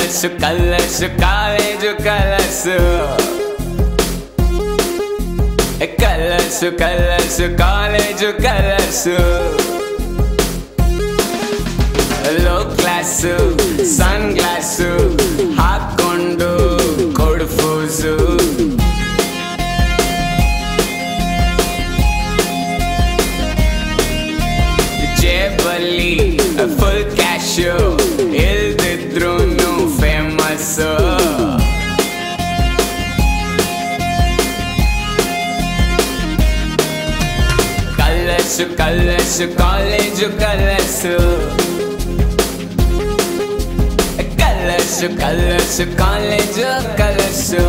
Colours colours college colours colours colours college colours low class sunglass ಹಾಕೊಂಡು ಕೊಡ್ಫೂಸು ಜೇಬಲ್ಲಿ full cash ಇಲ್ದಿದ್ರು famous colours colours college colours colours colours college colours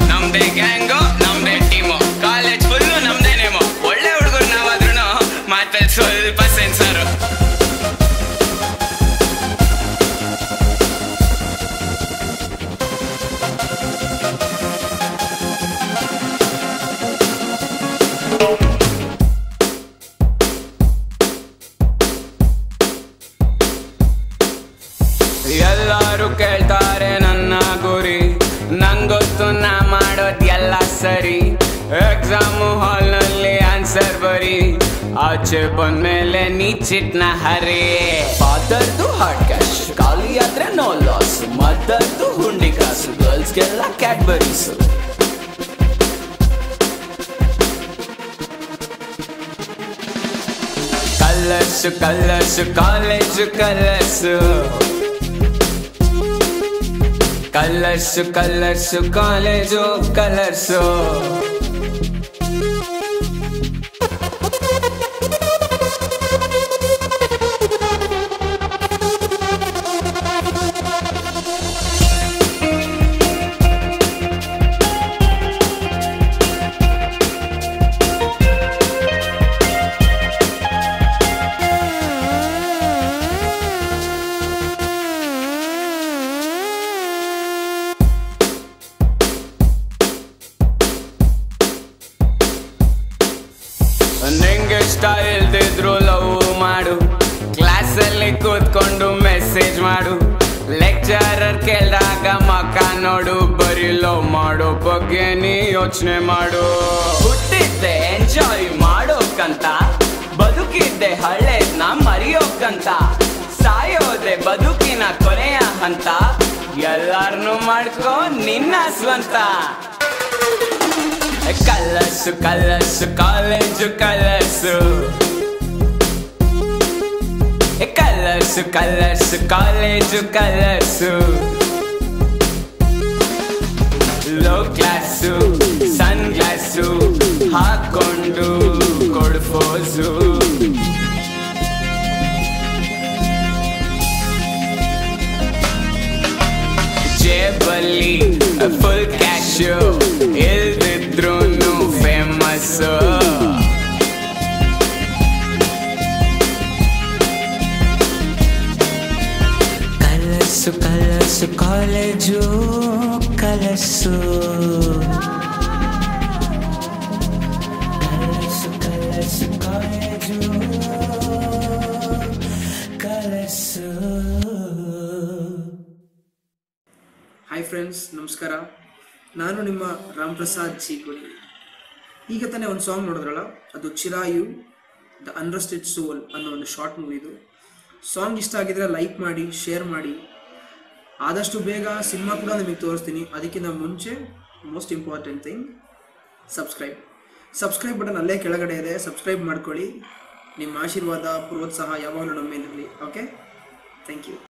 ನಮ್ದೇ gang ನಮ್ದೇ team college full ನಮ್ದೇ name ಒಳ್ಳೆ ಹುಡುಗರು ನಾವಾದ್ರೂ ಮಾತಲ್ಲಿ ಸ್ವಲ್ಪ ಸೆನ್ಸರು ಎಲ್ಲರೂ ಕೇಳ್ತಾರೆ ನನ್ನ ಗುರಿ ನಂಗೊತ್ತು ನಾ ಮಾಡೋದ್ ಎಲ್ಲ ಸರಿ ಎಕ್ಸಾಮು ಹಾಲ್ನಲ್ಲಿ ಆನ್ಸರ್ ಬರಿ ಆಚೆ ಬಂದ್ಮೇಲೆ ನೀ ಚಿಟ್ನ ಹರಿ ಫಾದರ್ದು ಹಾರ್ಡ್ ಕ್ಯಾಶ್ ಖಾಲಿ ಆದ್ರೆ ನೋ ಲಾಸ್ ಮದರ್ದು ಹುಂಡಿ ಕಾಸು ಗರ್ಲ್ಸ್ಗೆಲ್ಲ Cadburys colours colours college colours colours colours college colours ನಿಂಗೆ ಇಷ್ಟ ಇಲ್ದಿದ್ರು ಲವ್ ಮಾಡು ಕ್ಲಾಸಲ್ಲಿ ಕೂತ್ಕೊಂಡು ಮೆಸೇಜ್ ಮಾಡು ಲೆಕ್ಚರರ್ ಕೇಳಿದಾಗ ಮಕ್ಕ ನೋಡು ಬರೀ ಲವ್ ಮಾಡೋ ಬಗ್ಗೆ ನೀ ಯೋಚನೆ ಮಾಡು ಹುಟ್ಟಿದ್ದೆ ಎಂಜಾಯ್ ಮಾಡೋಕಂತ ಬದುಕಿದ್ದೆ ಹಳೇದ್ನ ಮರೆಯೋಕಂತ ಸಾಯೋದೆ ಬದುಕಿನ ಕೊನೆಯ ಹಂತ ಎಲ್ಲಾರನು ಮಾಡ್ಕೊ ನಿನ್ನ ಸ್ವಂತ colours colours college colours colours colours college colours low class sunglass ಹಾಕೊಂಡು ಕೊಡ್ಫೋಸು ಜೇಬಲ್ಲಿ ಫುಲ್ ಕ್ಯಾಶು ಇಲ್ದಿದ್ರು famous colours colours college colours colours colours college colours. Hi friends, ನಮಸ್ಕಾರ. ನಾನು ನಿಮ್ಮ ರಾಮ್ ಪ್ರಸಾದ್ ಚೀಕುಳಿ. ಈಗ ತಾನೇ ಒಂದು ಸಾಂಗ್ ನೋಡಿದ್ರಲ್ಲ, ಅದು ಚಿರಾಯು ದ ಅನ್ರೆಸ್ಟೆಡ್ ಸೋಲ್ ಅನ್ನೋ ಒಂದು ಶಾರ್ಟ್ ಮೂವಿದು. ಸಾಂಗ್ ಇಷ್ಟ ಆಗಿದ್ರೆ ಲೈಕ್ ಮಾಡಿ, ಶೇರ್ ಮಾಡಿ. ಆದಷ್ಟು ಬೇಗ ಸಿನಿಮಾ ಕೂಡ ನಿಮಗೆ ತೋರಿಸ್ತೀನಿ. ಅದಕ್ಕಿಂತ ಮುಂಚೆ most important thing, subscribe button ಅಲ್ಲೇ ಕೆಳಗಡೆ ಇದೆ. ಸಬ್ಸ್ಕ್ರೈಬ್ ಮಾಡ್ಕೊಳ್ಳಿ. ನಿಮ್ಮ ಆಶೀರ್ವಾದ, ಪ್ರೋತ್ಸಾಹ ಯಾವಾಗಲೂ ನಮ್ಮ ಮೇಲಿರಲಿ. Okay, thank you.